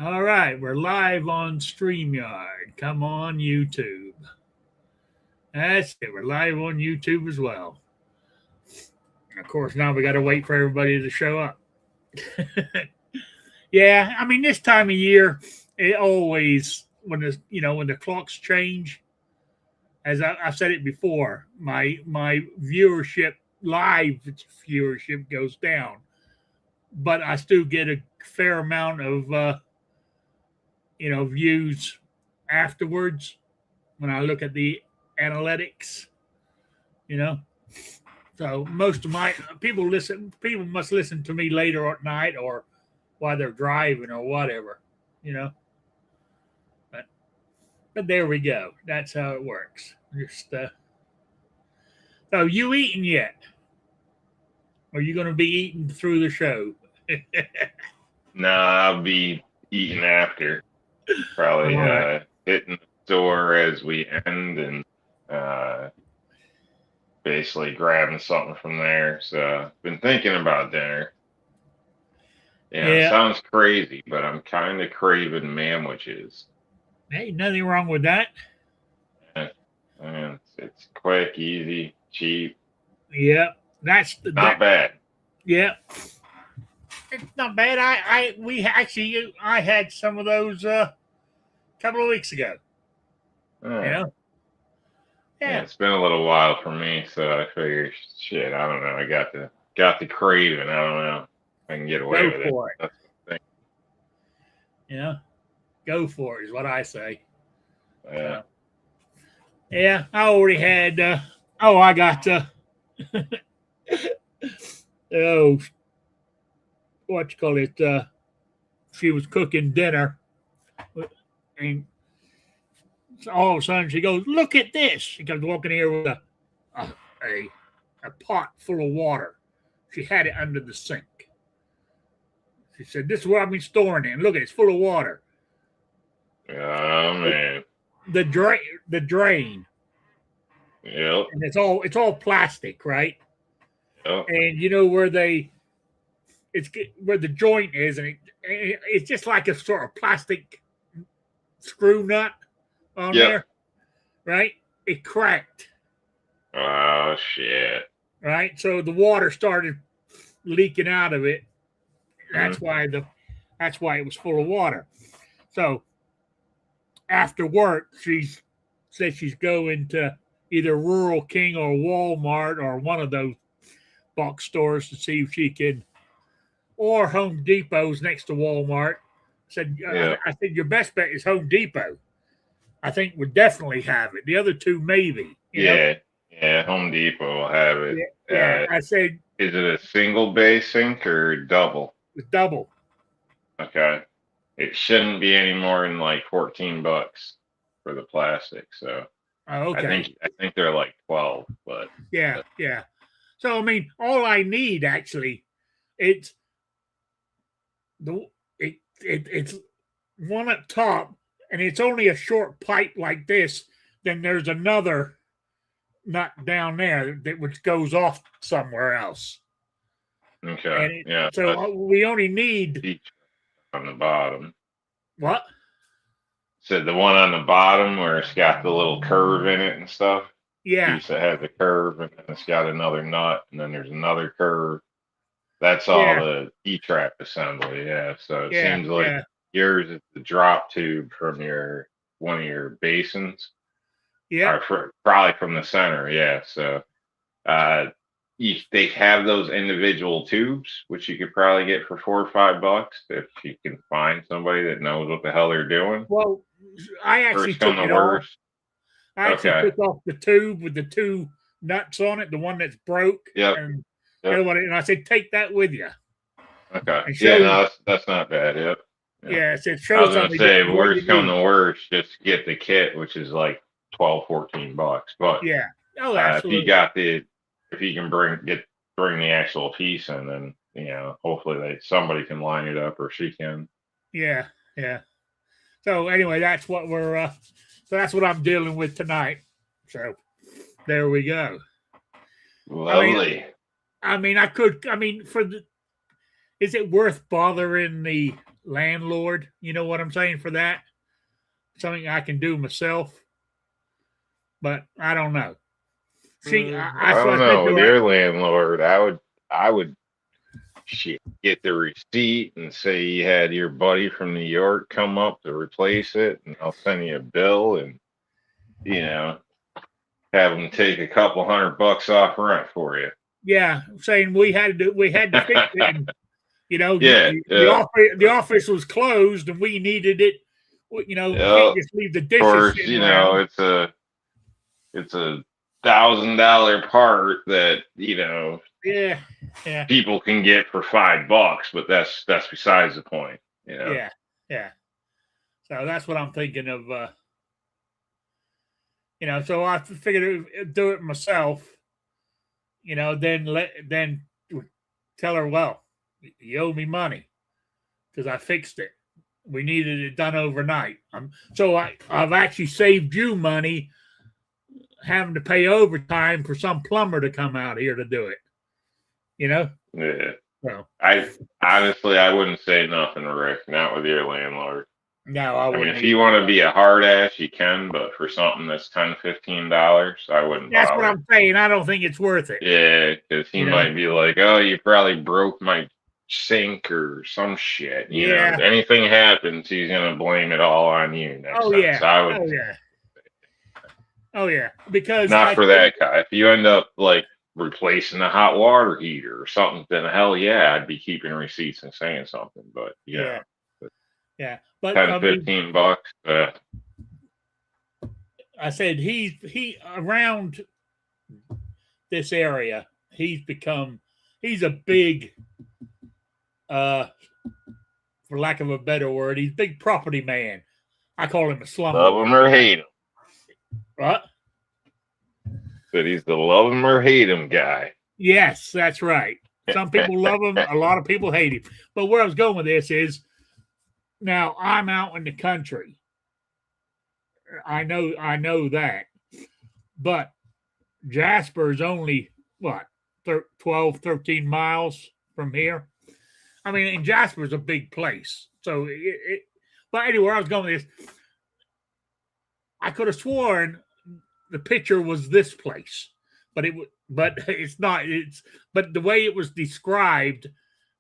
All right, we're live on StreamYard. Come on, YouTube. That's it. We're live on YouTube as well. And of course, now we got to wait for everybody to show up. Yeah, I mean, this time of year, it always when the clocks change. As I've said it before, my viewership, live viewership, goes down, but I still get a fair amount of views afterwards when I look at the analytics, you know. So most of my people must listen to me later at night or while they're driving or whatever, you know. But but there we go. That's how it works. Just so you eating yet? Or are you going to be eating through the show? Nah, I'll be eating after. Probably All right. hitting the store as we end and uh, basically grabbing something from there. So been thinking about dinner. Yeah, it Yeah. sounds crazy, but I'm kind of craving manwiches. Hey, nothing wrong with that. Yeah, and it's quick, easy, cheap, Yeah. That's the not that. bad. Yeah. It's not bad. I had some of those a couple of weeks ago. You Yeah, know. yeah, Yeah. it's been a little while for me, so I figure, shit, I don't know. I got the craving. I don't know. I can get away Go with it. for it. That's the thing. You know. Go for it is what I say. Yeah. So yeah, I already had. I got. Oh, what you call it? She was cooking dinner, and all of a sudden she goes, "Look at this!" She comes walking here with a a, a pot full of water. She had it under the sink. She said, "This is what I've been storing in. Look, it's full of water. Oh man. The drain, the drain, Yep. and it's all plastic, right? Yep. And you know where it's where the joint is, and it's just like a sort of plastic screw nut on Yep. there, right? It cracked, Oh shit. right? So the water started leaking out of it. Mhm. That's why it was full of water. So after work, she said she's going to either Rural King or Walmart or one of those box stores to see if she can, or Home Depot's next to Walmart. Yeah. I said your best bet is Home Depot. I think would definitely have it. The other two maybe, you know. Yeah. Yeah. Home Depot will have it. Yeah, yeah. I said Is it a single bay sink or double? it's double. Okay. It shouldn't be any more than like $14 for the plastic. So Oh, I okay. think they're like 12, but Yeah, yeah. So I mean, all I need actually, it's the it's one up top, and it's only a short pipe like this. Then there's another nut down there that which goes off somewhere else, okay. and Yeah. so That's we only need each on the bottom. what? So the one on the bottom where it's got the little curve in it and stuff, Yeah, piece that has a curve and then it's got another nut and then there's another curve. That's all yeah, the E-trap assembly. Yeah. So it yeah, seems like yeah, yours is the drop tube from your one of your basins, yeah, or probably from the center. Yeah. So uh, they have those individual tubes, which you could probably get for $4 or $5 if you can find somebody that knows what the hell they're doing. Well, I actually First come took the it off. worst. I actually Okay. took off the tube with the two nuts on it, the one that's broke, Yep. and the other Yep. one. And I said, take that with you Okay. and Yeah. show. No, that's not bad. Yep. Yeah. Yeah, I said, I show was gonna somebody say what you worst come need. to worst, just get the kit, which is like 12, $14. But Yeah. Oh, if you absolutely. got if you can bring the actual piece in, then hopefully somebody can line it up or she can. Yeah. Yeah. So anyway, that's what we're. So that's what I'm dealing with tonight. So there we go. I mean, Lovely. I mean, I could. I mean, for the. Is it worth bothering the landlord. You know what I'm saying for that? Something I can do myself, but I don't know. I So I don't said know. to With her, your landlord, I would shit, get the receipt and say you had your buddy from New York come up to replace it, and I'll send you a bill, and you know, have them take a couple $100 off rent for you. yeah, saying we had to fix it, and you know, Yeah, yeah, the office was closed, and we needed it. You know, yeah. can't Of just leave the dishes course, sitting around. it's a $1,000 part that Yeah, yeah, people can get for $5, but that's besides the point. yeah, yeah. So that's what I'm thinking of. So I figured do it myself. Then tell her, well, you owe me money because I fixed it. We needed it done overnight. So I've actually saved you money having to pay overtime for some plumber to come out here to do it. You know? Yeah. So I honestly, I wouldn't say nothing, Rick. Not with your landlord. no, I I mean, wouldn't if you either. want to be a hard ass, you can, but for something that's $10, $15, I wouldn't That's what bother. I'm saying. I don't think it's worth it. Yeah, because he You know? might be like, "Oh, you probably broke my sink or some shit." If Yeah. anything happens, he's gonna blame it all on you next Oh time. yeah. So I Oh wouldn't. yeah. Oh yeah. Because Not I for think that guy. If you end up like replacing the hot water heater or something, then hell yeah, I'd be keeping receipts and saying something. But yeah, yeah. But 10, I mean, $15. I said he around this area, he's a big uh for lack of a better word, he's a big property man. I call him a Love slumlord. him or hate him. What? But he's the love him or hate him guy. Yes, that's right. Some people love him, a lot of people hate him. But where I was going with this is now I'm out in the country. I know that. But Jasper is only what 12, 13 miles from here. I mean, and Jasper's a big place. But anyway, I was going with this. I could have sworn the picture was this place, but it's not. But the way it was described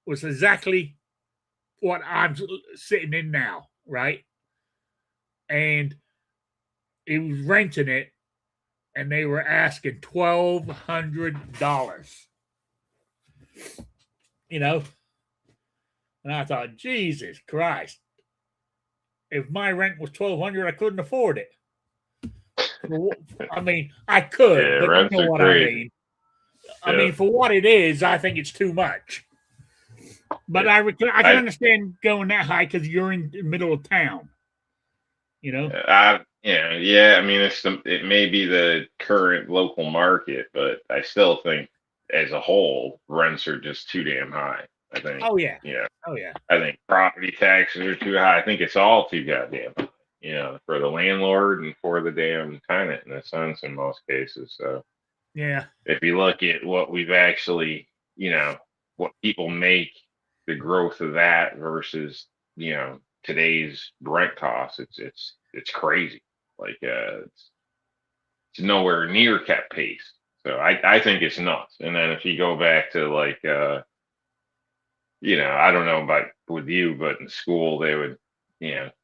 was exactly what I'm sitting in now, right? And he was renting it, and they were asking $1,200. You know, and I thought, Jesus Christ, if my rent was $1,200, I couldn't afford it. I mean, I could, Yeah, but you rents know are what I crazy. mean. I Yeah, mean, for what it is, I think it's too much. But yeah. I can understand going that high because you're in the middle of town. You know? Yeah. I mean, it may be the current local market, but I still think, as a whole, rents are just too damn high. I think, Oh yeah. you know, Oh yeah. I think property taxes are too high. I think it's all too goddamn high, for the landlord and for the damn tenant in a sense in most cases. So Yeah. if you look at what we've actually, what people make, the growth of that versus, today's rent costs, it's crazy. Like it's nowhere near kept pace. So I think it's nuts. And then if you go back to like I don't know about with you, but in school they would,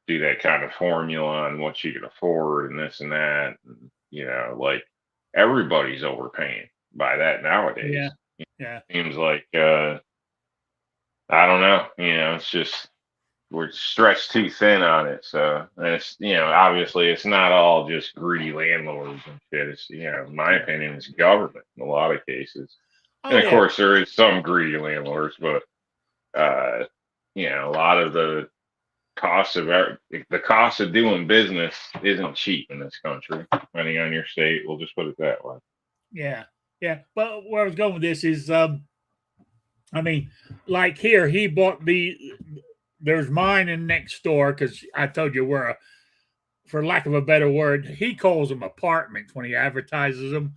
do that kind of formula on what you could afford and this and that. And, like everybody's overpaying by that Yeah. nowadays. Yeah. Seems like I don't know, it's just we're stretched too thin on it. So and it's obviously it's not all just greedy landlords and shit. It's in my Yeah. opinion, it's government in a lot of cases. Oh And of yeah. course there is some greedy landlords, but uh, a lot of the cost of doing business isn't cheap in this country, depending on your state. We'll just put it that way. Yeah. Yeah. But where I was going with this is I mean, like here, he bought there's mine in next door because I told you we're for lack of a better word, he calls them apartments when he advertises them,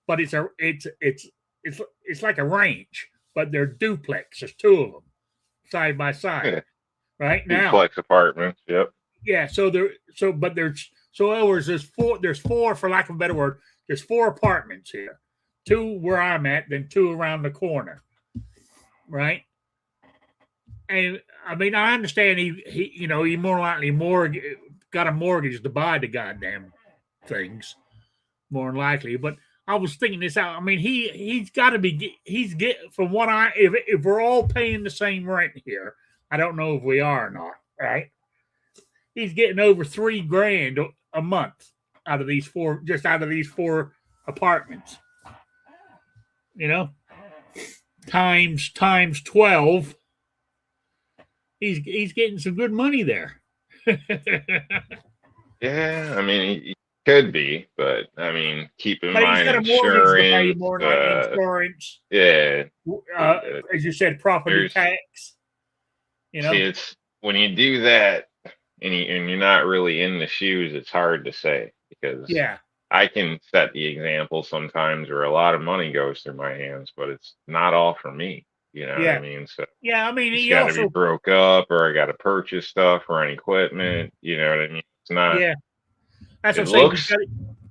but it's like a ranch, but they're duplex. There's two of them side by side. right now. Duplex apartments. Yep. Yeah. But there's four, for lack of a better word, there's 4 apartments here. 2 where I'm at, then 2 around the corner. Right. And I mean, I understand he more likely got a mortgage to buy the goddamn things, more than likely. But I was thinking this out. I mean, he's got to be from what if we're all paying the same rent here, I don't know if we are or not, right? He's getting over $3,000 a month out of these 4 apartments. You know, times 12. He's getting some good money there. Yeah, I mean, he could be, but I mean, keep in But he's mind got a mortgage to pay, insurance. more like insurance. Yeah, As you said, property there's tax. You know, see, it's when you do that and you're not really in the shoes, it's hard to say because yeah, I can set the example sometimes where a lot of money goes through my hands, but it's not all for me. You know what I yeah, mean? So yeah. I mean, it's he got to be also, broke up, or I got to purchase stuff or any equipment. You know what I mean? It's not. yeah. That's what It I'm saying. He's got,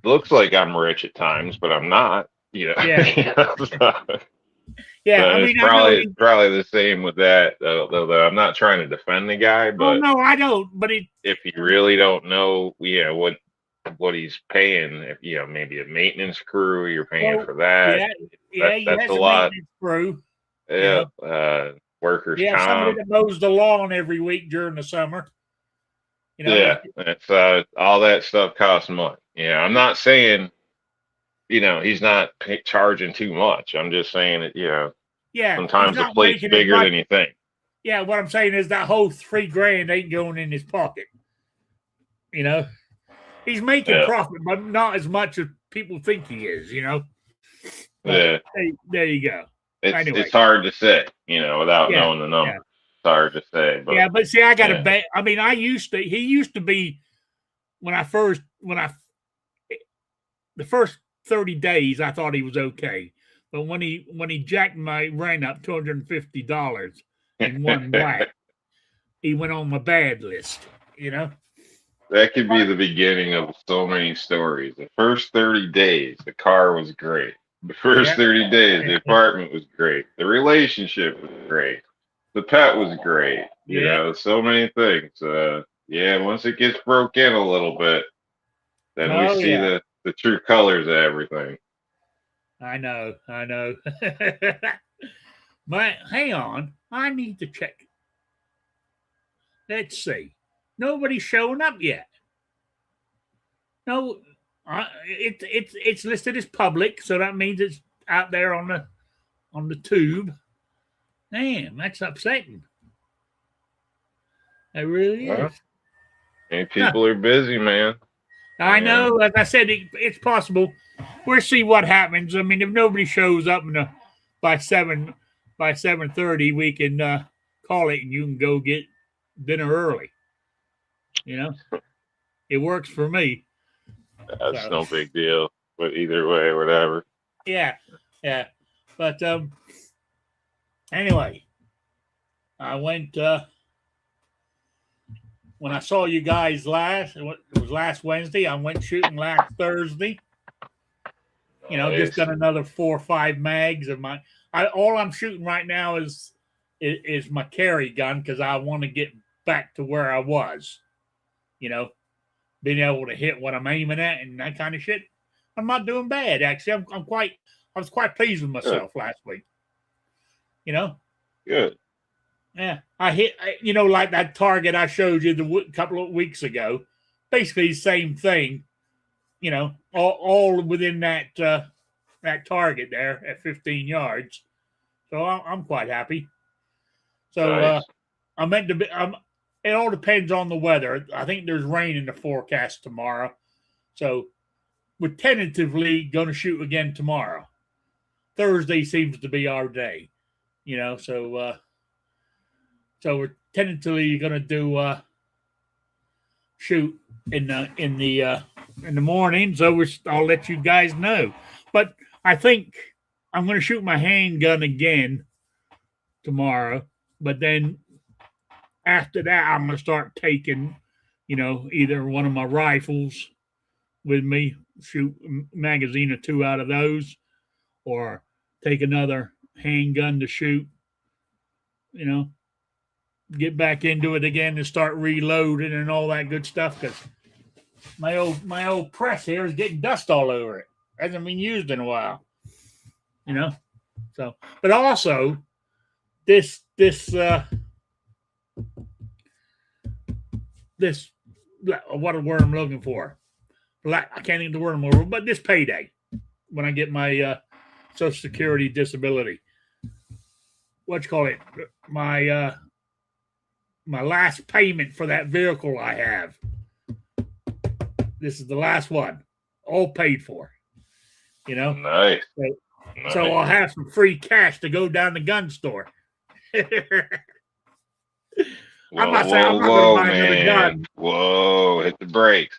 looks like I'm rich at times, but I'm not. You know. yeah, So yeah. I it's mean, I know. probably the same with that. Though I'm not trying to defend the guy, Oh but no, I don't. But if you really don't know, what he's paying, if maybe a maintenance crew, you're paying for that. yeah, yeah. He That's a has a lot. maintenance crew. You Yeah, know, workers he has somebody comp. that mows the lawn every week during the summer. You know, Yeah, it's all that stuff costs money. Yeah, I'm not saying he's not charging too much. I'm just saying that yeah. He's sometimes the not plate's making as bigger much. than you think. Yeah, what I'm saying is that whole $3,000 ain't going in his pocket. You know, he's making Yeah, profit, but not as much as people think he is. You know, but yeah. there you go. Anyway, It's hard to say, without yeah, knowing the number. yeah, It's hard to say, but yeah. But see, I got a yeah. bet. I mean, he used to be the first 30 days, I thought he was okay. But when he jacked my rent up $250 in one whack, he went on my bad list. You know. That could be But the beginning of so many stories. The first 30 days, the car was great. The first yeah, 30 days, the apartment was great. The relationship was great. The pet was great. yeah. So many things. Yeah, once it gets broke in a little bit, then we Oh see yeah. the true colors of everything. I know. But hang on, I need to check. Let's see. Nobody's showing up yet. No, it's listed as public, so that means it's out there on the tube. Damn, that's upsetting. It really Well, is. and Huh. people are busy, man. I know. Like I said, it's possible. We'll see what happens. I mean, if nobody shows up by 7:30, we can call it, and you can go get dinner early. You know, it works for me. That's So no big deal. But either way, whatever. yeah, yeah. But anyway, I went when I saw you guys last. It was last Wednesday. I went shooting last Thursday. Just done another 4 or 5 mags of my. All I'm shooting right now is my carry gun because I want to get back to where I was. Being able to hit what I'm aiming at and that kind of shit. I'm not doing bad actually. I was quite pleased with myself last week. Good. Yeah, I hit. Like that target I showed you the couple of weeks ago. Basically, the same thing. All within that target there at 15 yards. So I'm quite happy. So Nice. I meant to be. It all depends on the weather. I think there's rain in the forecast tomorrow, so we're tentatively going to shoot again tomorrow. Thursday seems to be our day. So we're tentatively going to do shoot in the morning. So I'll let you guys know. But I think I'm going to shoot my handgun again tomorrow. But then after that, I'm gonna start taking, either one of my rifles with me, shoot a magazine or two out of those, or take another handgun to shoot. You know, get back into it again and start reloading and all that good stuff. Because my old press here is getting dust all over it. Hasn't been used in a while. So, but also this what a word I'm looking for. I can't think of the word I'm looking for, but this payday when I get my Social Security disability. What you call it? My last payment for that vehicle I have. This is the last one, all paid for. Nice. So I'll have some free cash to go down the gun store. I'm not saying I'm not going to buy another gun. Whoa, hit the brakes.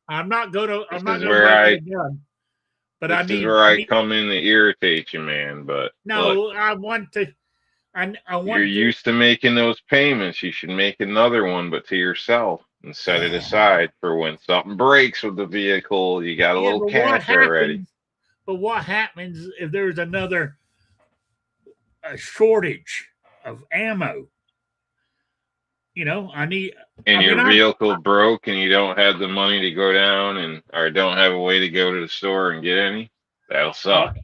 I'm not going to buy another gun. But this is where I come in to irritate you, man. But no, look, I want to. You're used to making those payments. You should make another one, but to yourself, and set it aside for when something breaks with the vehicle. You got a little cash already. But what happens if there's another shortage of ammo? I need. And your vehicle broke, and you don't have the money to go down, or don't have a way to go to the store and get any. That'll suck.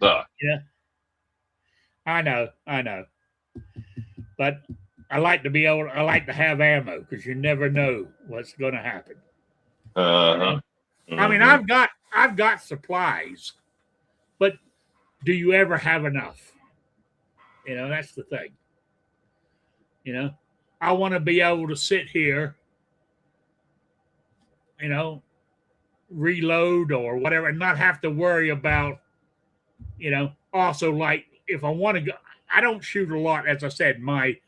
Yeah. I know. But I like to have ammo because you never know what's going to happen. I mean, I've got supplies, but do you ever have enough? That's the thing. I want to be able to sit here, reload or whatever, and not have to worry about, also like if I want to go, I don't shoot a lot. As I said, my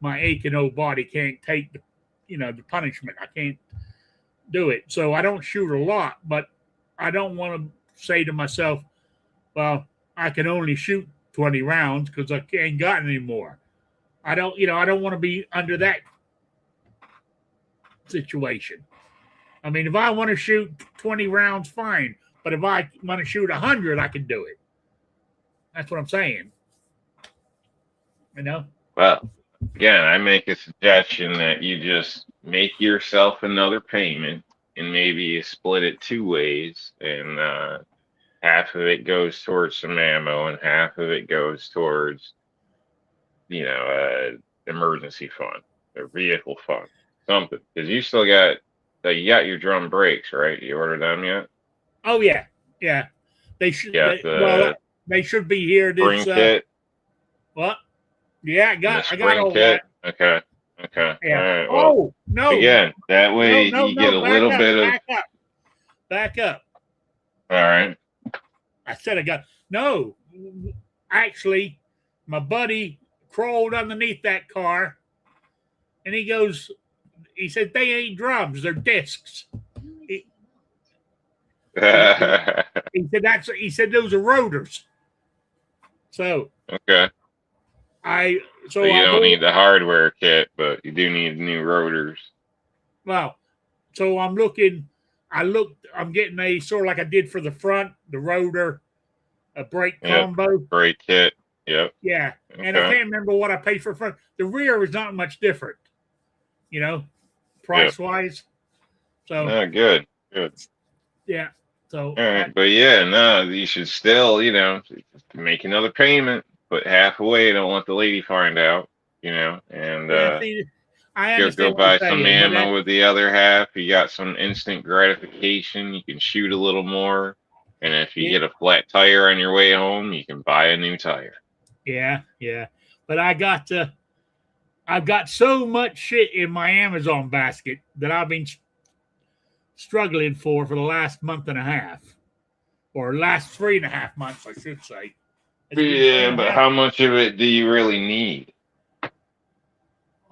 aching old body can't take the punishment. I can't do it. So I don't shoot a lot, but I don't want to say to myself, well, I can only shoot 20 rounds because I ain't got any more. I don't want to be under that situation. I mean, if I want to shoot 20 rounds, fine. But if I want to shoot 100, I can do it. That's what I'm saying. Well, again, I make a suggestion that you just make yourself another payment, and maybe you split it 2 ways, and half of it goes towards some ammo, and half of it goes towards, emergency fund or vehicle fund, something. Because you still got your drum brakes, right? You ordered them yet? Oh yeah. They should. They should be here. Spring kit. What? Yeah, I got all kit. that. Okay. Yeah. All right. Well, no. Again, that way you get a little bit of. Back up. All right. I said I got no. Actually, my buddy crawled underneath that car, and he said they ain't drums, they're discs. He said those are rotors. So okay. So you don't need the hardware kit, but you do need new rotors. Well, so I'm getting a sort of like I did for the front, the rotor, a brake combo. Brake kit. Yep. Yeah. Okay. And I can't remember what I paid for front. The rear is not much different, price wise. So good. Yeah. So all right, but you should still, make another payment, put half away, don't let the lady find out, and I go buy some ammo with the other half. You got some instant gratification. You can shoot a little more. And if you get a flat tire on your way home, you can buy a new tire. Yeah. But I've got so much shit in my Amazon basket that I've been struggling for the last month and a half, or last 3.5 months, I should say. Yeah, but how much of it do you really need?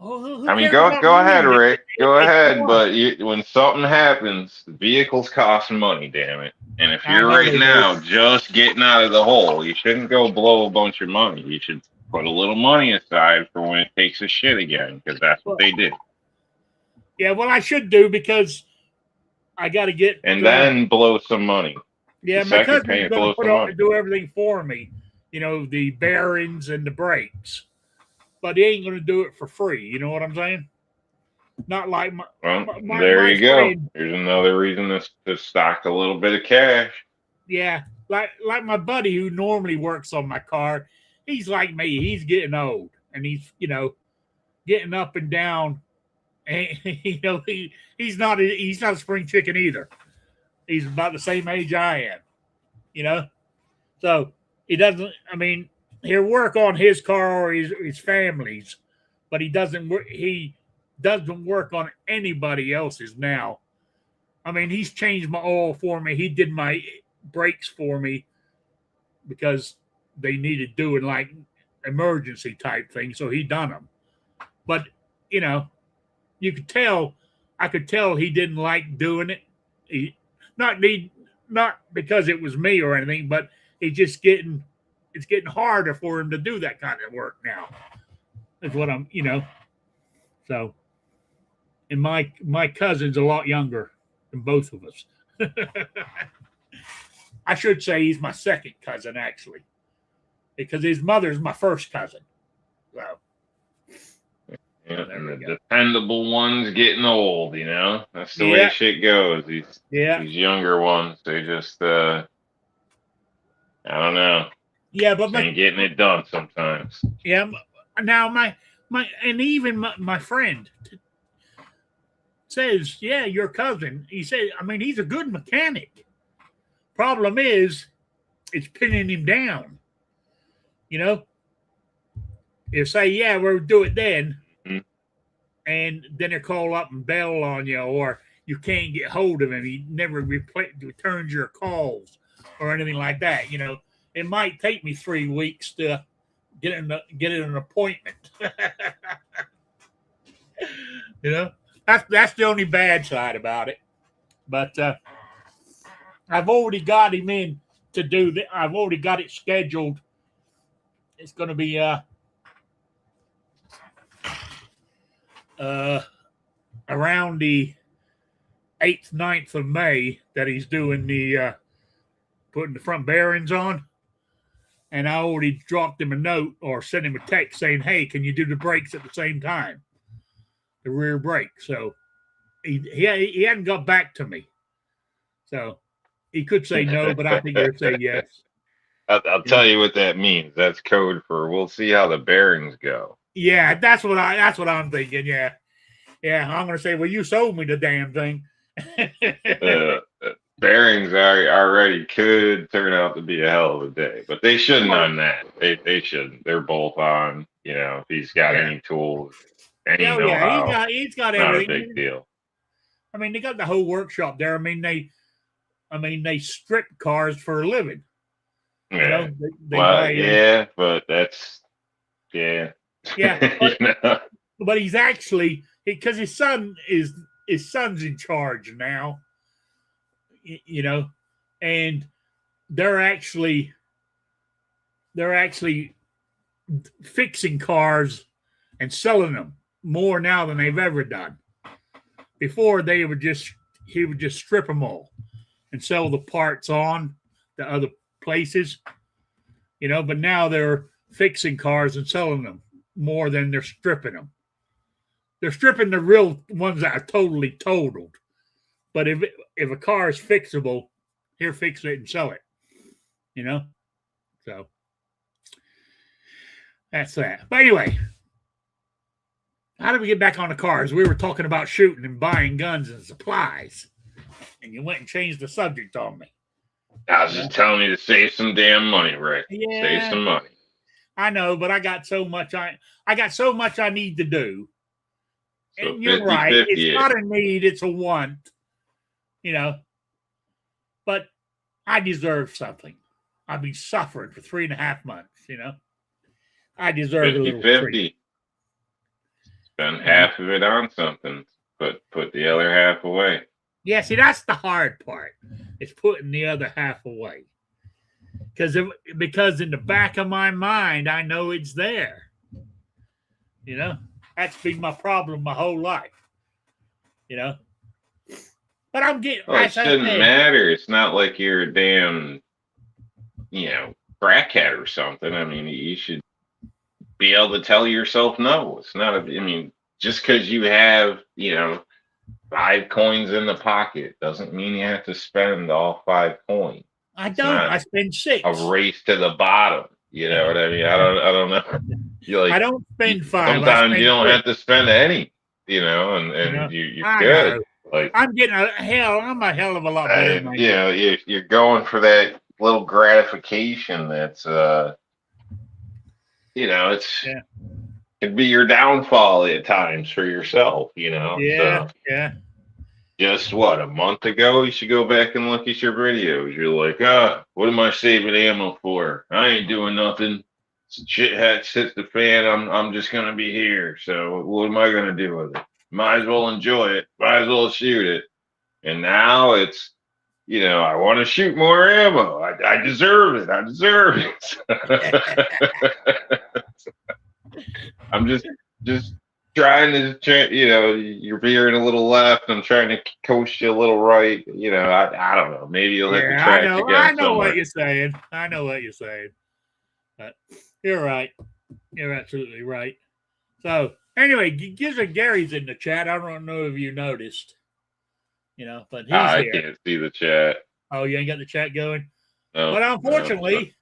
I mean, go ahead, Rick. Go ahead, but when something happens, vehicles cost money, damn it. And if you're right now just getting out of the hole, you shouldn't go blow a bunch of money. You should put a little money aside for when it takes a shit again, because that's what Well, they do. yeah, well, I should do because I got to get. And then blow some money. Yeah, The my second cousin's payment, going to blow some money. do everything for me. You know, the bearings and the brakes, but he ain't going to do it for free. You know what I'm saying? Not like Well, there my you go. friend. Here's another reason to stock a little bit of cash. Yeah, like my buddy who normally works on my car. He's like me. He's getting old, and he's getting up and down. And he's not a spring chicken either. He's about the same age I am. You know, so he doesn't. I mean, he'll work on his car or his family's, but he doesn't. He doesn't work on anybody else's now. I mean, he's changed my oil for me. He did my brakes for me because they needed doing like emergency type thing. So he done them. But you know, you could tell. I could tell he didn't like doing it. He not need not because it was me or anything, but it's just getting it's getting harder for him to do that kind of work now. Is what I'm. So, and my cousin's a lot younger than both of us. I should say he's my second cousin actually, because his mother's my first cousin. So, Yeah, and the dependable ones getting old, That's the way yeah, shit goes. These yeah, younger ones, they just I don't know. yeah. But Just ain't getting it done sometimes. yeah. Now and even my friend says, yeah, your cousin. He said, I mean, he's a good mechanic. Problem is, it's pinning him down. You know, you say, yeah, we'll do it then, and then they call up and bail on you, or you can't get hold of him. He never returns your calls or anything like that. It might take me 3 weeks to get an appointment. That's the only bad side about it. But I've already got him in to do that. I've already got it scheduled. It's going to be around the 8th, 9th of May that he's doing the putting the front bearings on. And I already dropped him a note or sent him a text saying, hey, can you do the brakes at the same time? The rear brake. So he hadn't got back to me. So he could say no, but I think he'll say yes. I'll tell you what that means. That's code for we'll see how the bearings go. Yeah, that's what I'm thinking. Yeah. I'm gonna say, well, you sold me the damn thing. Bearings already could turn out to be a hell of a day, but they shouldn't on that. They shouldn't. They're both on. If he's got any tools, any know-how, he's got not everything. a big deal. I mean, they got the whole workshop there. I mean, they strip cars for a living. Yeah. But that's Yeah. But he's actually because his son's in charge now. And they're actually fixing cars and selling them more now than they've ever done. Before he would just strip them all and sell the parts on to other places, but now they're fixing cars and selling them more than they're stripping them. They're stripping the real ones that are totally totaled. But if a car is fixable, he'll fix it and sell it. So that's that. But anyway, how did we get back on the cars? We were talking about shooting and buying guns and supplies, and you went and changed the subject on me. I was just telling you to save some damn money, Rick. Yeah, save some money. I know, but I got so much I need to do. So and you're right. It's not a need, it's a want. But I deserve something. I've been suffering for 3.5 months, I deserve 50, a little 50. Treat. Spend half of it on something, but put the other half away. Yeah, see, that's the hard part. It's putting the other half away. because in the back of my mind, I know it's there. You know, that's been my problem my whole life. You know, but I'm getting, Well, it as I shouldn't said, matter. It's not like you're a damn, crackhead or something. I mean, you should be able to tell yourself no. It's not I mean, just because you have, 5 coins in the pocket doesn't mean you have to spend all 5 coins. I It's don't. not I spend a 6. race to the bottom. You know what I mean? I don't know. You I like don't spend 5. I sometimes you spend don't 6. have to spend any, and You know, you're I good. know. Like, I'm a hell of a lot better than and I used. you're going for that little gratification that's it's Yeah, can be your downfall at times for yourself, yeah, so yeah. just what, a month ago, you should go back and look at your videos. You're like, what am I saving ammo for? I ain't doing nothing. Shit hits the fan. I'm just gonna be here. So what am I gonna do with it? Might as well enjoy it. Might as well shoot it. And now it's, I want to shoot more ammo. I deserve it. I deserve it. I'm just trying to, you're veering a little left. I'm trying to coast you a little right. I don't know. Maybe you'll hit the Yeah, I tracks know. again I know what somewhere. you're saying. I know what you're saying. But you're right. You're absolutely right. So anyway, Gary's in the chat. I don't know if you noticed. But he's I here. can't see the chat. Oh, you ain't got the chat going. No, But no. unfortunately,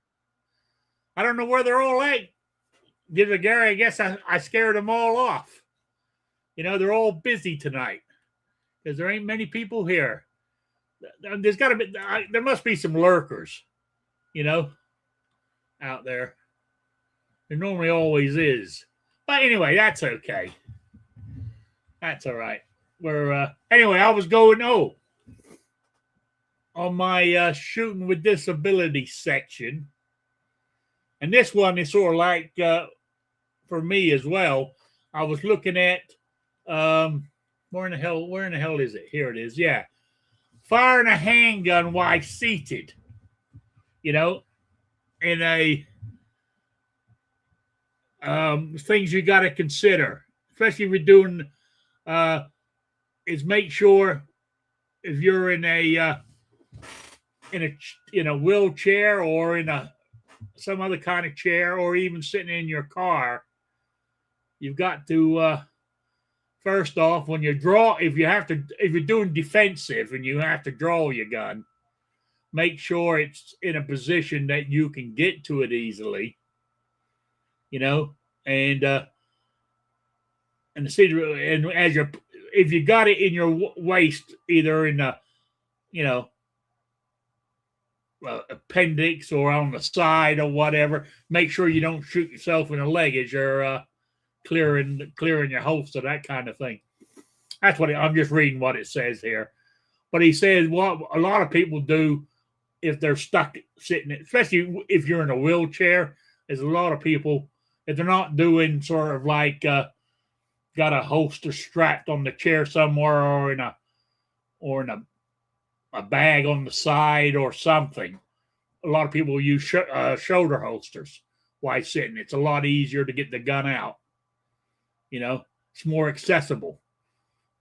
I don't know where they're all at. Gary, I guess I scared them all off. They're all busy tonight because there ain't many people here. There's got to be. There must be some lurkers. Out there. There normally always is. But anyway, that's okay. That's all right. Anyway, I was going on my shooting with disabilities section, and this one is sort of like for me as well. I was looking at where in the hell is it? Here it is. Yeah, firing a handgun while seated. In a things you got to consider, especially if you're doing is make sure if you're in a wheelchair or in some other kind of chair or even sitting in your car, you've got to first off, when you draw, if you're doing defensive and you have to draw your gun, make sure it's in a position that you can get to it easily. And and as if you got it in your waist, either in the appendix or on the side or whatever, make sure you don't shoot yourself in the leg as you're clearing your holster, that kind of thing. That's what I'm just reading what it says here. But he says what a lot of people do if they're stuck sitting, especially if you're in a wheelchair, is a lot of people, if they're not doing sort of like got a holster strapped on the chair somewhere or in a bag on the side or something. A lot of people use shoulder holsters while sitting. It's a lot easier to get the gun out. It's more accessible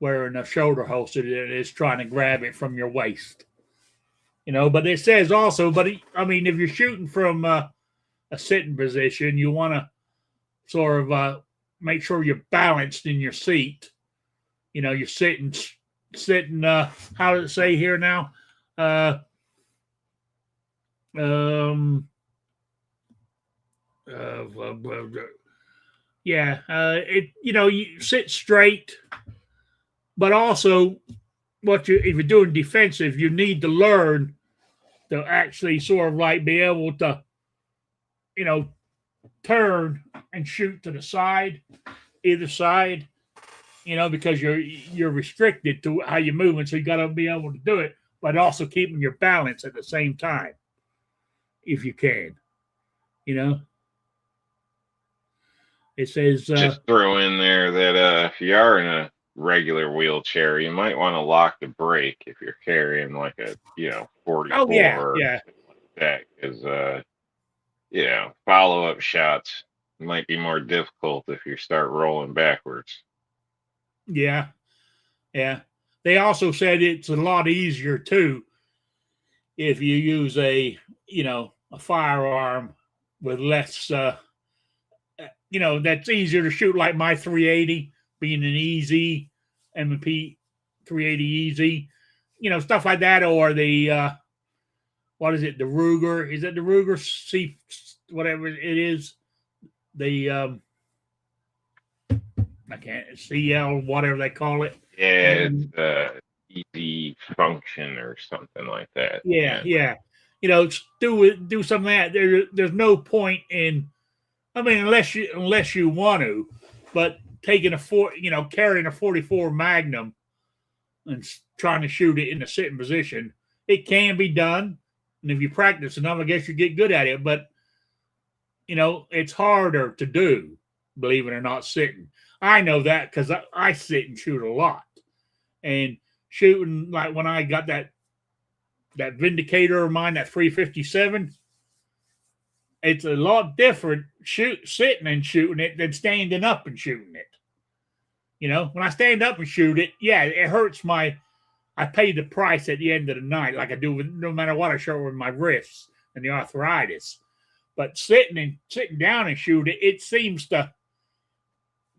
wearing a shoulder holster than it is trying to grab it from your waist. But it says also, if you're shooting from a sitting position, you want to sort of make sure you're balanced in your seat. You're sitting. How does it say here now? You sit straight, but also if you're doing defensive, you need to learn to actually sort of like be able to, turn and shoot to the side, either side, because you're restricted to how you're moving. So you got to be able to do it, but also keeping your balance at the same time, if you can. It says just throw in there that if you are in a regular wheelchair, you might want to lock the brake if you're carrying like a 44. oh yeah. that because follow-up shots might be more difficult if you start rolling backwards. Yeah, yeah. They also said it's a lot easier too if you use a firearm with less that's easier to shoot, like my 380 being an easy M&P 380 easy, stuff like that, or the what is it, the Ruger, is it the Ruger C whatever it is, the I can't, CL whatever they call it. Yeah, And it's easy function or something like that. yeah. Do something like that. There's no point in, I mean, unless you want to, but taking carrying a 44 Magnum and trying to shoot it in a sitting position, it can be done, and if you practice enough, I guess you get good at it. But it's harder to do, believe it or not, sitting. I know that because I sit and shoot a lot, and shooting, like when I got that Vindicator of mine, that 357. It's a lot different sitting and shooting it than standing up and shooting it. When I stand up and shoot it, yeah, it hurts I pay the price at the end of the night, like I do with no matter what I show with my wrists and the arthritis. But sitting down and shoot it, it seems to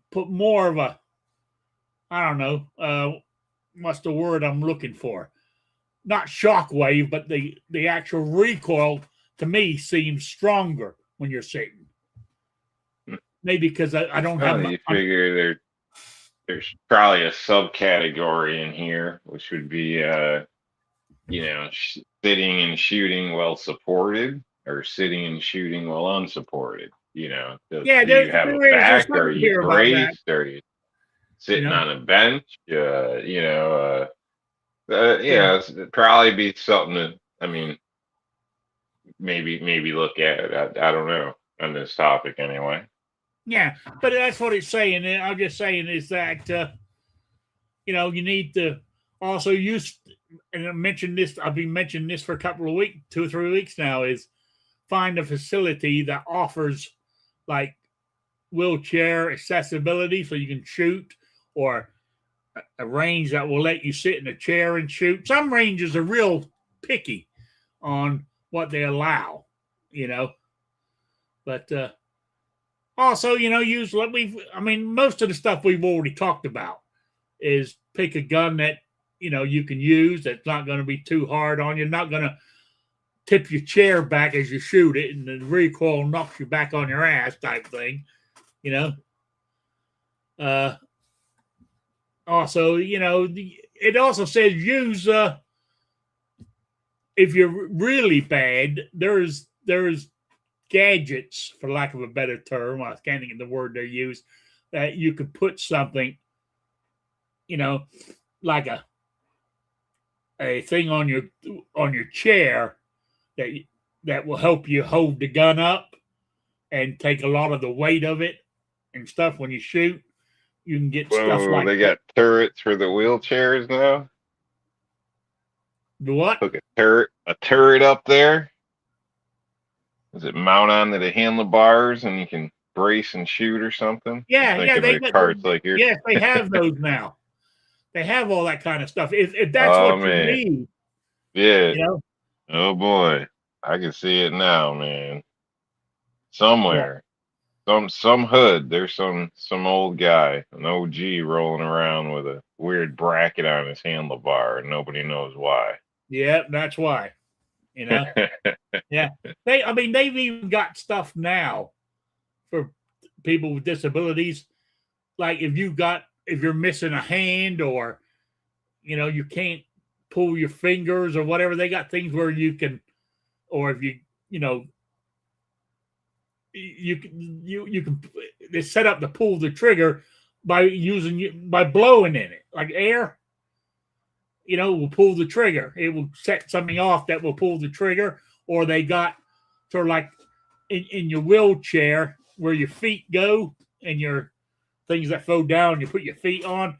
put more of a, I don't know, what's the word I'm looking for? Not shockwave, but the actual recoil to me seems stronger when you're sitting. Maybe because I don't have. You figure there's probably a subcategory in here, which would be sitting and shooting while supported, or sitting and shooting while unsupported. Do you have a back? Are you braced? Are you sitting on a bench? It'd probably be something that, I mean, maybe look at. I don't know, on this topic anyway. Yeah, but that's what it's saying. I'm just saying is that you need to also use, and I mentioned this. I've been mentioning this for a couple of weeks, 2 or 3 weeks now. Is find a facility that offers like wheelchair accessibility, so you can shoot, or a range that will let you sit in a chair and shoot. Some ranges are real picky on what they allow, but also, use what most of the stuff we've already talked about is pick a gun that, you can use that's not going to be too hard on you, not going to tip your chair back as you shoot it, and the recoil knocks you back on your ass type thing, Also, it also says use, if you're really bad, there's gadgets, for lack of a better term, I can't think of the word they use, that you could put something, like a thing on your chair that will help you hold the gun up and take a lot of the weight of it and stuff when you shoot. You can get stuff like they got turrets for the wheelchairs now. The what? Hook a turret up there. Does it mount onto the handlebars and you can brace and shoot or something? Yeah, they got carts like yours. Yes, they have those now. They have all that kind of stuff. If that's what you need. Yeah. Oh boy. I can see it now, man. Somewhere. Yeah. Some hood. There's some old guy, an OG, rolling around with a weird bracket on his handlebar, and nobody knows why. Yeah, that's why. Yeah. They've even got stuff now for people with disabilities. Like if you're missing a hand, or you can't pull your fingers or whatever, they got things where you can, or if you can they set up to pull the trigger by blowing in it, like air. Will pull the trigger. It will set something off that will pull the trigger. Or they got sort of like in your wheelchair where your feet go and your things that fold down, you put your feet on.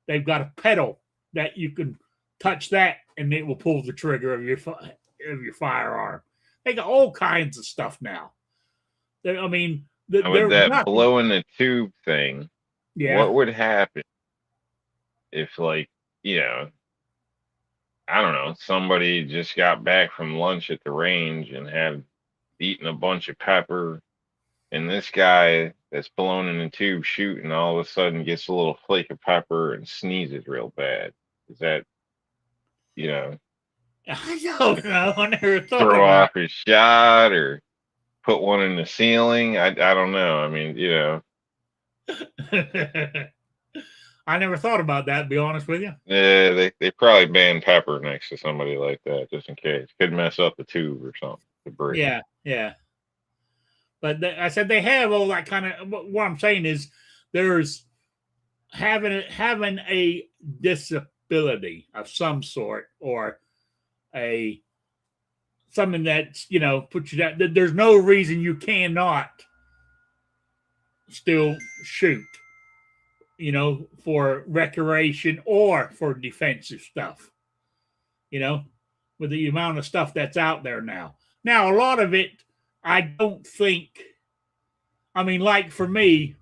They've got a pedal that you can touch that, and it will pull the trigger of your firearm. They got all kinds of stuff now. I mean, And with there's that nothing. blow in the tube thing, Yeah. what would happen if, like, you know, I don't know, somebody just got back from lunch at the range and had eaten a bunch of pepper, and this guy that's blown in the tube shooting all of a sudden gets a little flake of pepper and sneezes real bad. Is that, you know, I don't know. I never thought throw about off his shot or put one in the ceiling? I don't know. I mean, it. I never thought about that, to be honest with you. yeah, they probably ban pepper next to somebody like that just in case. Could mess up the tube or something. Debris. Yeah, yeah. But I said they have all that kind of. What I'm saying is, there's having a disability of some sort, or a something that's puts you down. There's no reason you cannot still shoot. For recreation or for defensive stuff. With the amount of stuff that's out there now. Now, a lot of it, I don't think. I mean, like for me,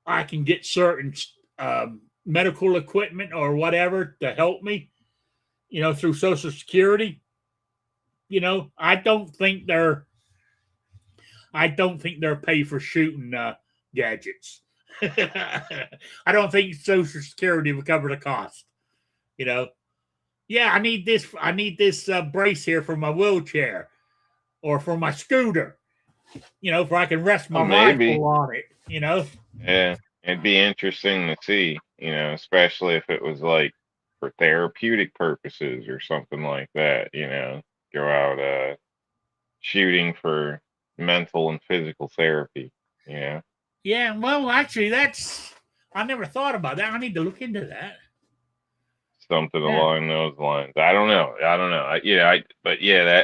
I can get certain medical equipment or whatever to help me, through Social Security. I don't think they're paid for shooting gadgets. I don't think Social Security would cover the cost. Yeah, I need this. I need this brace here for my wheelchair or for my scooter. For I can rest my Well, maybe. rifle on it. Yeah, it'd be interesting to see, especially if it was like for therapeutic purposes or something like that, go out shooting for mental and physical therapy, Yeah, well, actually, I never thought about that. I need to look into that. something Yeah. along those lines. I don't know. But yeah,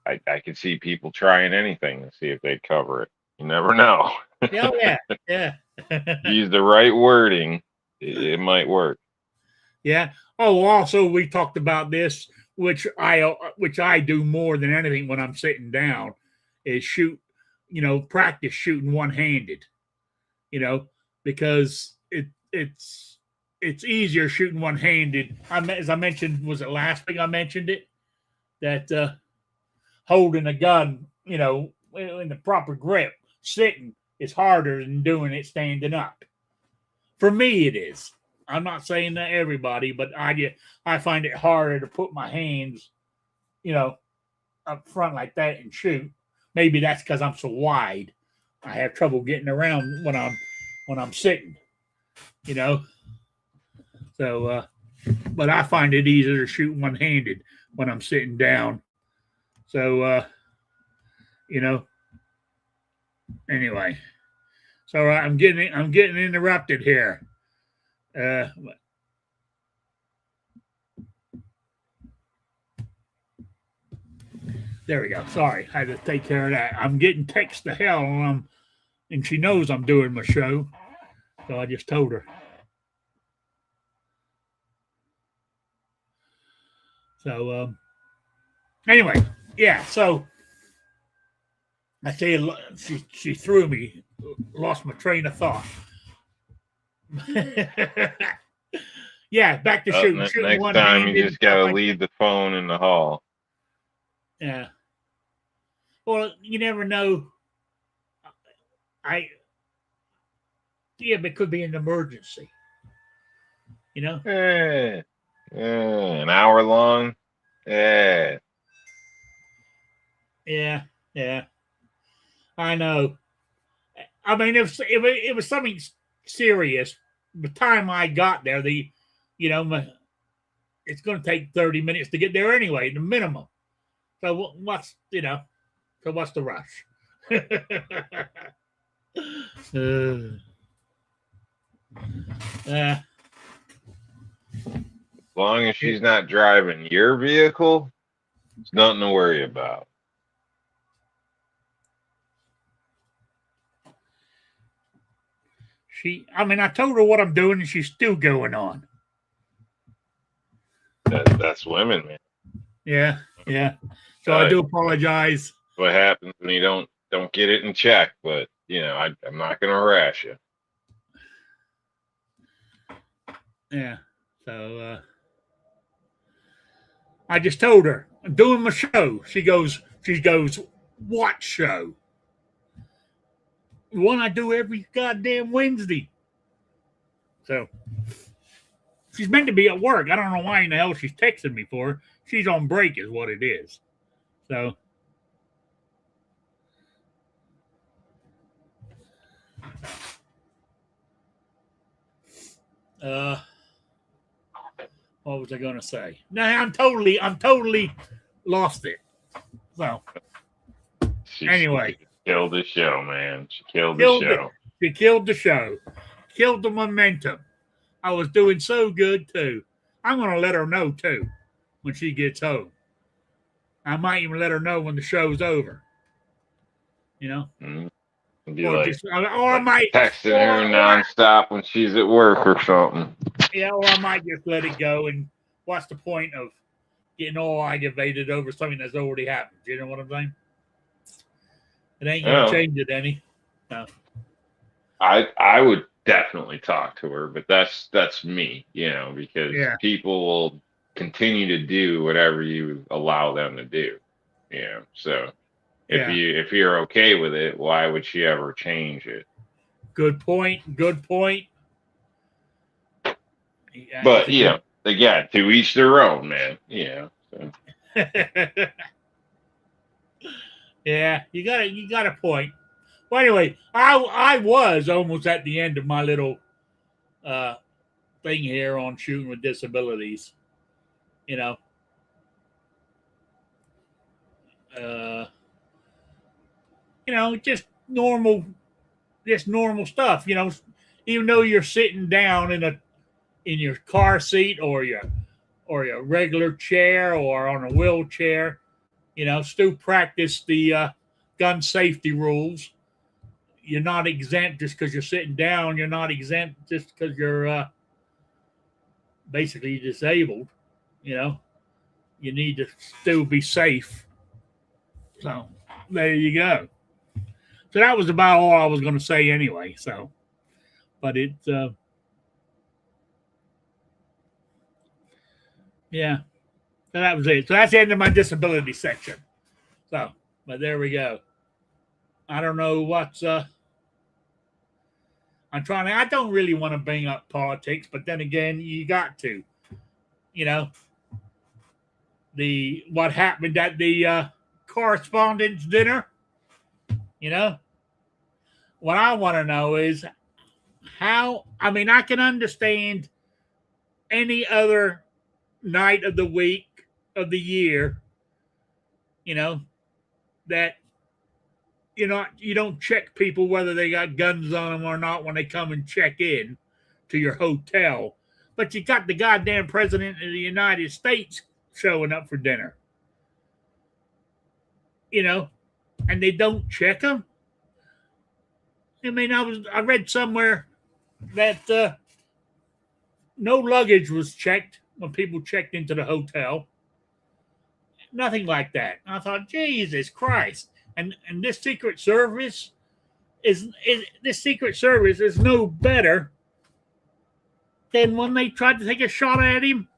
I could see people trying anything to see if they'd cover it. You never know. Oh, yeah. Yeah. Use the right wording, it might work. Yeah. Oh, also, we talked about this, which I do more than anything when I'm sitting down, is practice shooting one handed. Because it's easier shooting one handed. As I mentioned, was it last week I mentioned it that holding a gun, in the proper grip, sitting is harder than doing it standing up. For me, it is. I'm not saying that everybody, but I find it harder to put my hands, up front like that and shoot. Maybe that's because I'm so wide. I have trouble getting around when I'm sitting, you know. So, but I find it easier to shoot one handed when I'm sitting down. So, you know. Anyway, so I'm getting interrupted here. Uh, there we go. Sorry, I had to take care of that. I'm getting text to hell, and she knows I'm doing my show, so I just told her. So anyway, yeah. So I tell you, she threw me, lost my train of thought. Yeah, back to shooting Next one time handed you and just stuff gotta like leave that. the phone in the hall. Yeah. Well, you never know. I Yeah, but it could be an emergency. You know. Yeah, an hour long. Yeah, Yeah, yeah. I know. I mean, if it was something serious, the time I got there, you know, it's going to take 30 minutes to get there anyway, the minimum. So what's the rush? uh, as long as she's not driving your vehicle, it's nothing to worry about. I told her what I'm doing, and she's still going on. That's women, man. Yeah. So I do apologize. What happens when you don't get it in check? But I'm not going to harass you. Yeah. So I just told her I'm doing my show. She goes, what show? The one I do every goddamn Wednesday. So she's meant to be at work. I don't know why in the hell she's texting me for. She's on break, is what it is. So what was I going to say? No, I'm totally lost it. So anyway, she killed the show, man. She killed the killed show. She killed the show, killed the momentum. I was doing so good too. I'm going to let her know too when she gets home. I might even let her know when the show's over. Mm-hmm. Be Or like, just, or I might texting her nonstop when she's at work or something. Yeah, or I might just let it go. And what's the point of getting all aggravated over something that's already happened? You know what I'm saying? It ain't gonna change it any. No. I would definitely talk to her, but that's me, because people will continue to do whatever you allow them to do. So if you're okay with it, why would she ever change it? Good point. Yeah, but again, to each their own, man. So. Yeah, you got a point. Well, anyway, I was almost at the end of my little thing here on shooting with disabilities. Uh, just normal stuff. Even though you're sitting down in your car seat or your regular chair or on a wheelchair, still practice the gun safety rules. You're not exempt just because you're sitting down. You're not exempt just because you're basically disabled. You need to still be safe. So there you go. So that was about all I was going to say anyway. So, but yeah. So that was it. So that's the end of my disability section. So, but there we go. I don't know what's I don't really want to bring up politics, but then again, you got to. What happened at the correspondence dinner, what I want to know is how, I can understand any other night of the week of the year, that you don't check people whether they got guns on them or not when they come and check in to your hotel. But you got the goddamn president of the United States showing up for dinner. And they don't check them. I read somewhere that no luggage was checked when people checked into the hotel. Nothing like that. And I thought, Jesus Christ! And this Secret Service is no better than when they tried to take a shot at him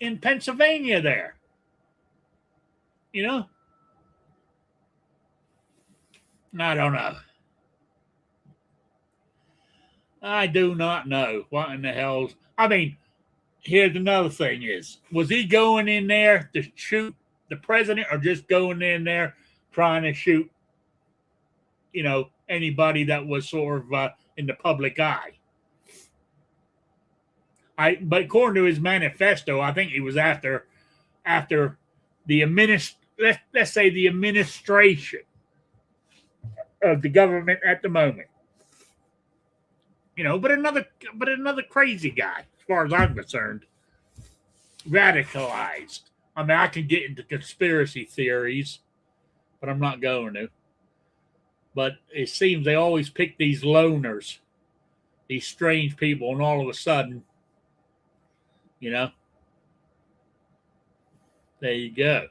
in Pennsylvania. There, I don't know. I do not know what in the hell. Here's another thing: was he going in there to shoot the president, or just going in there trying to shoot, anybody that was sort of in the public eye? But according to his manifesto, I think he was after the let's say the administration of the government at the moment. But another crazy guy, as far as I'm concerned, radicalized. I can get into conspiracy theories, but I'm not going to. But it seems they always pick these loners, these strange people, and all of a sudden, You know, there you go.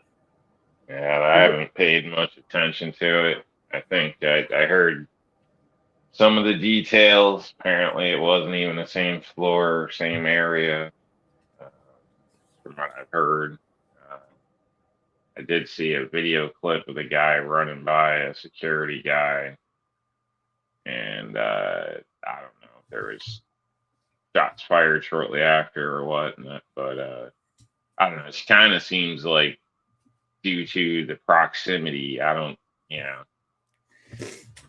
Yeah, I haven't paid much attention to it. I think I heard some of the details. Apparently, it wasn't even the same floor or same area, uh, from what I've heard. Uh, I did see a video clip of the guy running by a security guy, and I don't know if there was shots fired shortly after or what, but I don't know. It kind of seems like due to the proximity, I don't, you know,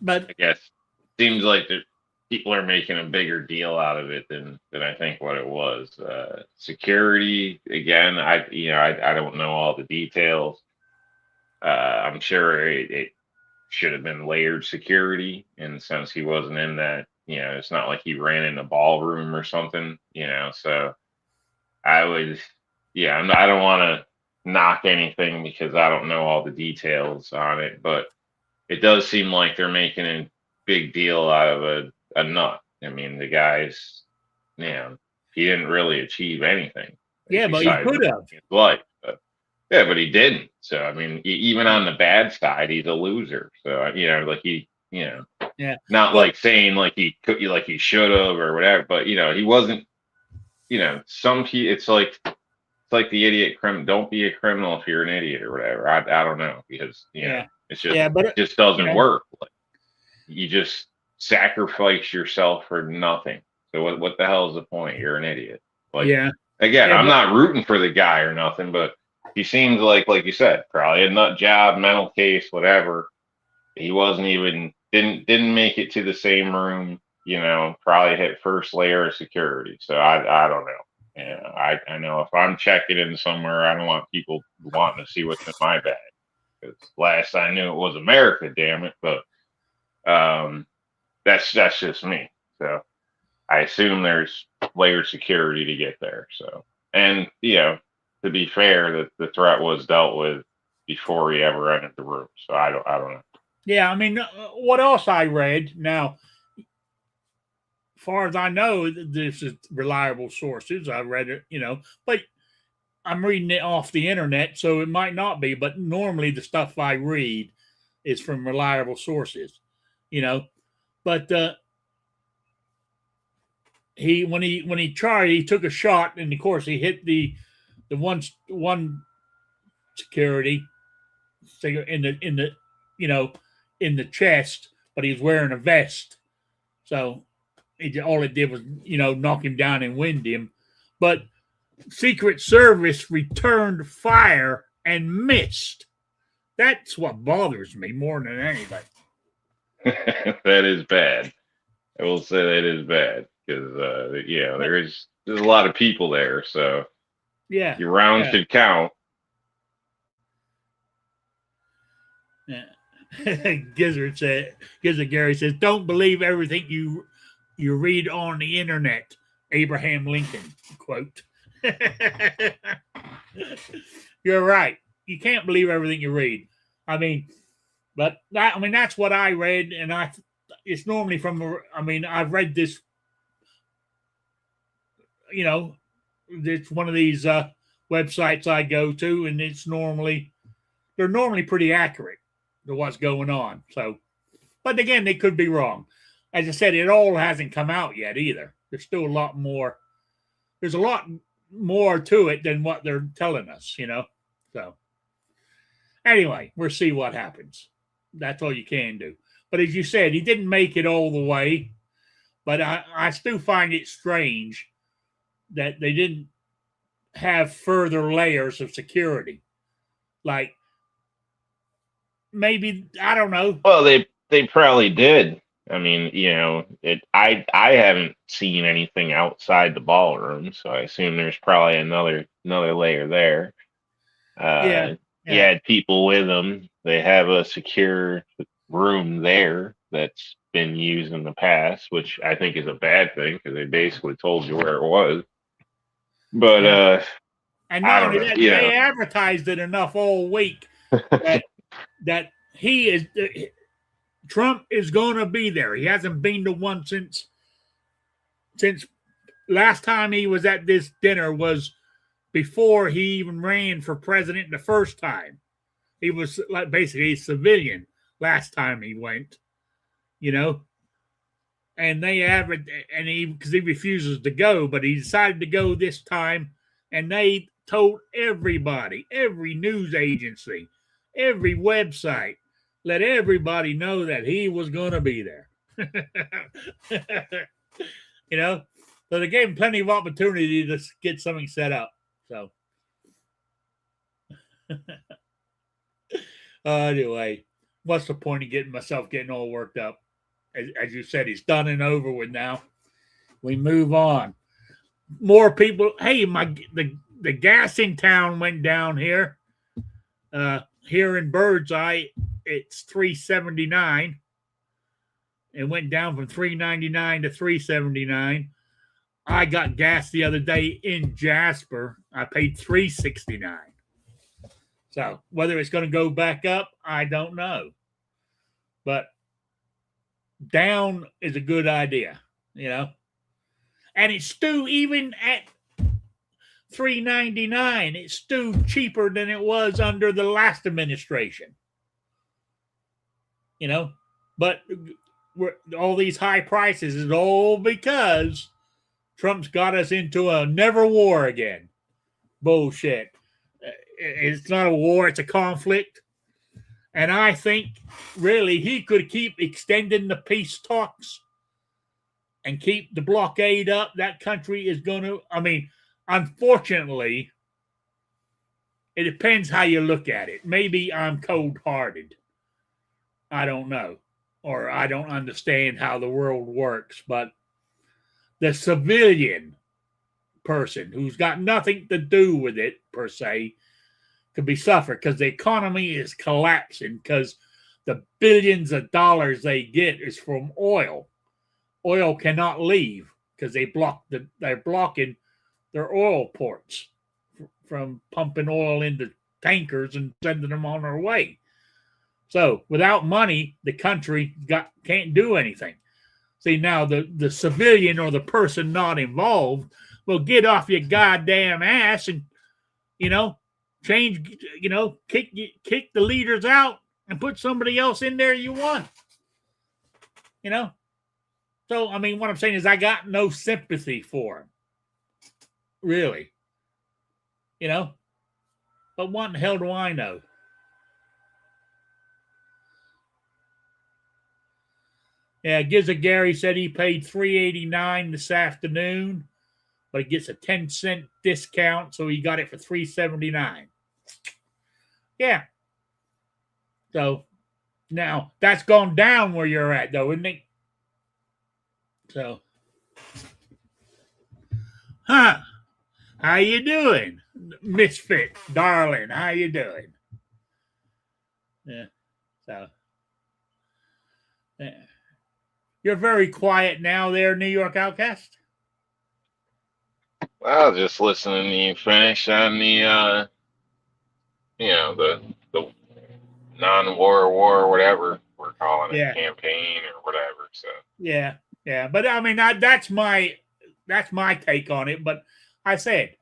But I guess seems like people are making a bigger deal out of it than I think what it was. Security again, I don't know all the details. I'm sure it should have been layered security in the sense he wasn't in that. You know, it's not like he ran in the ballroom or something. You know, so I would, yeah, I don't want to knock anything because I don't know all the details on it, but it does seem like they're making a big deal out of a nut. I mean, the guy's, you know, he didn't really achieve anything yeah, but he besides could have. his life. But, yeah, but he didn't. So I mean, even on the bad side, he's a loser. So you know, like Yeah, not but like saying like he could, like he should have or whatever. But he wasn't. It's like the idiot criminal. Don't be a criminal if you're an idiot or whatever. I don't know because yeah, it's yeah, but just you doesn't know, work. Like, you just sacrifice yourself for nothing. So what the hell is the point? You're an idiot. Like yeah, again, yeah, I'm but not rooting for the guy or nothing, but he seems like you said, probably a nut job, mental case, whatever. He wasn't even didn't make it to the same room. Probably hit first layer of security. So I don't know. I know if I'm checking in somewhere, I don't want people wanting to see what's in my bag. Because last I knew it was America, damn it. But that's just me. So I assume there's layered security to get there. So and to be fair, that the threat was dealt with before he ever entered the room. So I don't know. yeah. I mean, what else I read now? Far as I know, this is reliable sources. I read it, but I'm reading it off the internet, so it might not be. But normally, the stuff I read is from reliable sources, you know. But when he tried, he took a shot, and of course, he hit the one security in the you know in the chest, but he's wearing a vest, so all it did was knock him down and wind him. But Secret Service returned fire and missed. That's what bothers me more than anything. That is bad. I will say that is bad because But there's a lot of people there, so yeah, your round yeah, should count. yeah. Gizzard Gary says, "Don't believe everything you read on the internet." Abraham Lincoln quote. You're right. You can't believe everything you read. I mean, but that's what I read, and it's normally from. I mean, I've read this. You know, it's one of these websites I go to, and they're normally pretty accurate to what's going on. So, but again, they could be wrong. As I said, it all hasn't come out yet either. There's still a lot more. There's a lot more to it than what they're telling us. So anyway, we'll see what happens. That's all you can do. But as you said, he didn't make it all the way. But I still find it strange that they didn't have further layers of security. Like maybe I don't know. Well, they probably did. I mean, I haven't seen anything outside the ballroom, so I assume there's probably another layer there. Yeah, He yeah, had people with him. They have a secure room there that's been used in the past, which I think is a bad thing because they basically told you where it was. But yeah. And I not don't only know. that, they advertised it enough all week that he is Trump is going to be there. He hasn't been to one since last time he was at this dinner was before he even ran for president the first time. He was like basically a civilian last time he went, you know. And they averaged, and he because he refuses to go, but he decided to go this time, and they told everybody, every news agency, every website, let everybody know that he was going to be there. You know, so they gave him plenty of opportunity to get something set up. So, anyway, what's the point of getting myself getting all worked up? As you said, he's done and over with now. We move on. More people. Hey, the gas in town went down here. Here in Birdseye, it's $3.79. It went down from $3.99 to $3.79. I got gas the other day in Jasper. I paid $3.69. So whether it's going to go back up, I don't know. But down is a good idea, you know. And it's still even at $3.99. It's still cheaper than it was under the last administration. You know, but all these high prices is all because Trump's got us into a never war again. Bullshit. It's not a war, it's a conflict. And I think really he could keep extending the peace talks and keep the blockade up. That country is going to, I mean, unfortunately, it depends how you look at it. Maybe I'm cold hearted. I don't know. Or I don't understand how the world works. But the civilian person who's got nothing to do with it, per se, could be suffered because the economy is collapsing because the billions of dollars they get is from oil. Oil cannot leave because they're blocking their oil ports from pumping oil into tankers and sending them on their way. So without money, the country can't do anything. See, now the civilian or the person not involved will get off your goddamn ass and, you know, change, you know, kick the leaders out and put somebody else in there you want. You know? So, I mean, what I'm saying is I got no sympathy for him. Really. You know? But what in the hell do I know? Yeah, Giza Gary said he paid $3.89 this afternoon, but he gets a 10-cent discount, so he got it for $3.79. Yeah. So now that's gone down where you're at, though, isn't it? So, how you doing, misfit, darling? How you doing? Yeah. So, yeah. You're very quiet now, there, New York Outcast. Well, just listening to you finish on the the non-war, whatever we're calling it, campaign or whatever. So yeah, but I mean that's my take on it. But I said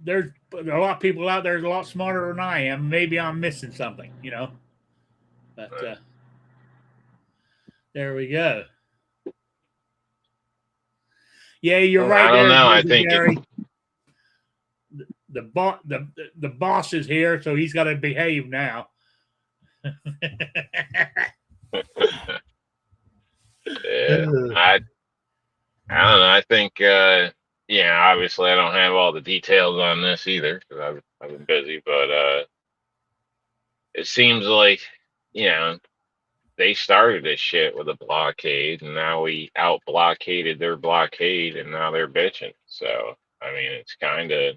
there's a lot of people out there a lot smarter than I am. Maybe I'm missing something, you know. But there we go. Yeah, you're right. I don't know. I think Gary. The boss is here, so he's got to behave now. Yeah, I don't know. I think obviously I don't have all the details on this either because I've been busy, but it seems like they started this shit with a blockade, and now we out blockaded their blockade, and now they're bitching. So I mean, it's kind of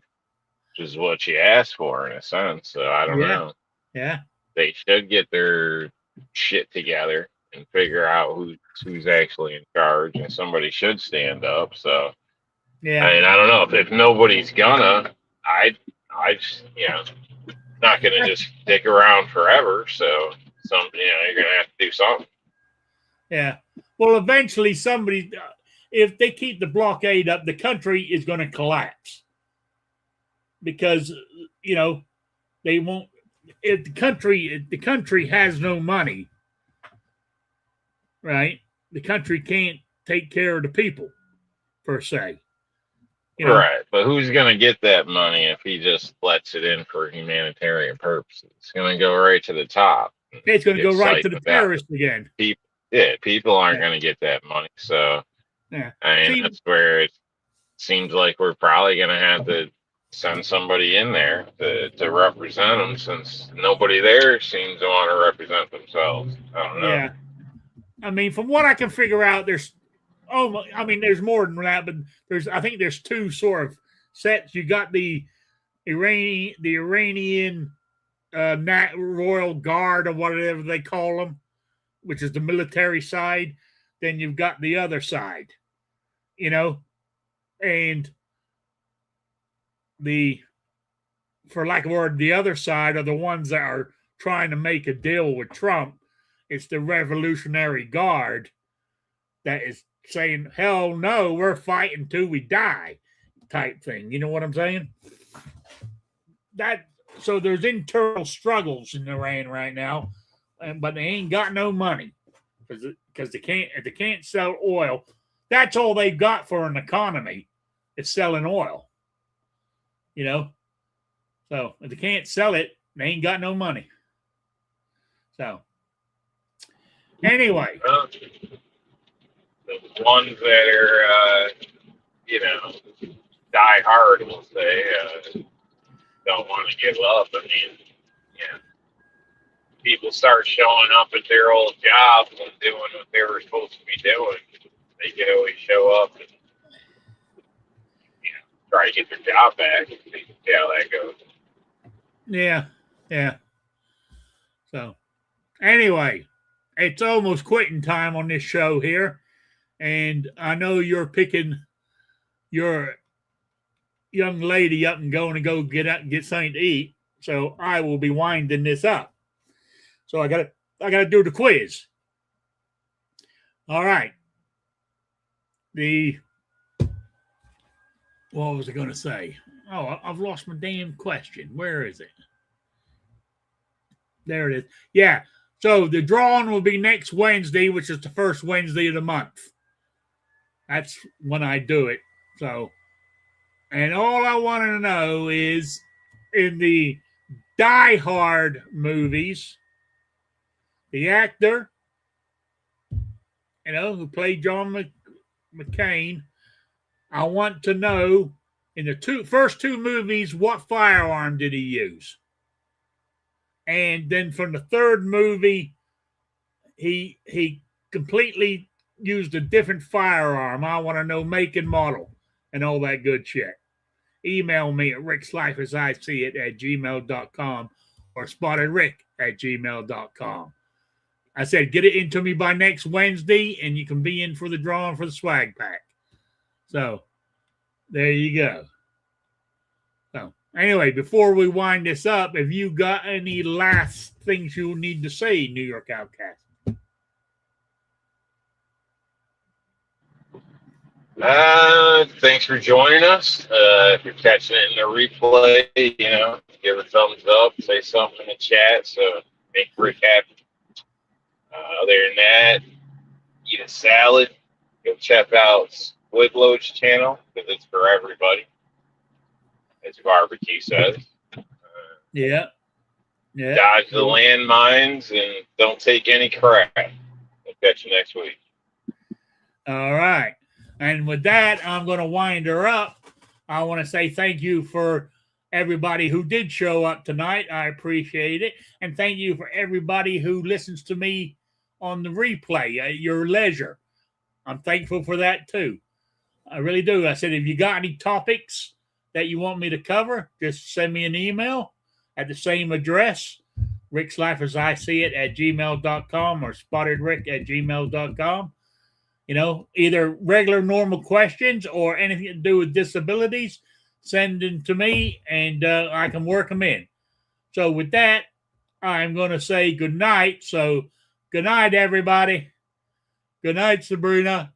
just what you asked for in a sense. So I don't know. Yeah, they should get their shit together and figure out who's actually in charge, and somebody should stand up. So yeah, I mean, I don't know if nobody's gonna, I not gonna just stick around forever. So you're gonna have to do something. Yeah. Well, eventually somebody, if they keep the blockade up, the country is going to collapse because they won't. If the country has no money, right? The country can't take care of the people per se. Right, but who's going to get that money if he just lets it in for humanitarian purposes? It's going to go right to the top. It's going to go right to the terrorists again. People aren't going to get that money. So, I mean, that's where it seems like we're probably going to have to send somebody in there to represent them, since nobody there seems to want to represent themselves. I don't know. Yeah. I mean, from what I can figure out, there's more than that, but I think there's two sort of sets. You got the Iranian Royal Guard or whatever they call them, which is the military side. Then you've got the other side, and for lack of a word, the other side are the ones that are trying to make a deal with Trump. It's the Revolutionary Guard that is saying, hell no, we're fighting till we die type thing. You know what I'm saying? So there's internal struggles in Iran right now, but they ain't got no money because they can't sell oil. That's all they've got for an economy is selling oil. So if they can't sell it, they ain't got no money. So anyway. The ones that are, die hard, will say, don't want to give up. I mean, people start showing up at their old jobs and doing what they were supposed to be doing. They could always show up and, try to get their job back and see how that goes. Yeah. So, anyway, it's almost quitting time on this show here. And I know you're picking your young lady up and going to go get out and get something to eat. So I will be winding this up. So I gotta do the quiz. All right. What was I going to say? Oh, I've lost my damn question. Where is it? There it is. Yeah. So the drawing will be next Wednesday, which is the first Wednesday of the month. That's when I do it. So, and all I want to know is in the Die Hard movies, the actor, who played John McCain, I want to know in the first two movies, what firearm did he use? And then from the third movie, he completely used a different firearm. I want to know make and model and all that good shit. Email me at rickslife@gmail.com or spottedrick@gmail.com. I said, get it into me by next Wednesday and you can be in for the drawing for the swag pack. So there you go. So anyway, before we wind this up, have you got any last things you need to say, New York Outcast? Thanks for joining us. If you're catching it in the replay, give a thumbs up, say something in the chat, so make Rick happy. Other than that, eat a salad. Go check out Squidload's channel because it's for everybody, as Barbecue says. Yeah. Dodge the landmines and don't take any crap. We'll catch you next week. All right. And with that, I'm going to wind her up. I want to say thank you for everybody who did show up tonight. I appreciate it. And thank you for everybody who listens to me on the replay at your leisure. I'm thankful for that too. I really do. I said, if you got any topics that you want me to cover, just send me an email at the same address, rickslife@gmail.com or spottedrick@gmail.com. Either regular normal questions or anything to do with disabilities, send them to me and I can work them in. So with that, I'm going to say good night. So good night, everybody. Good night, Sabrina.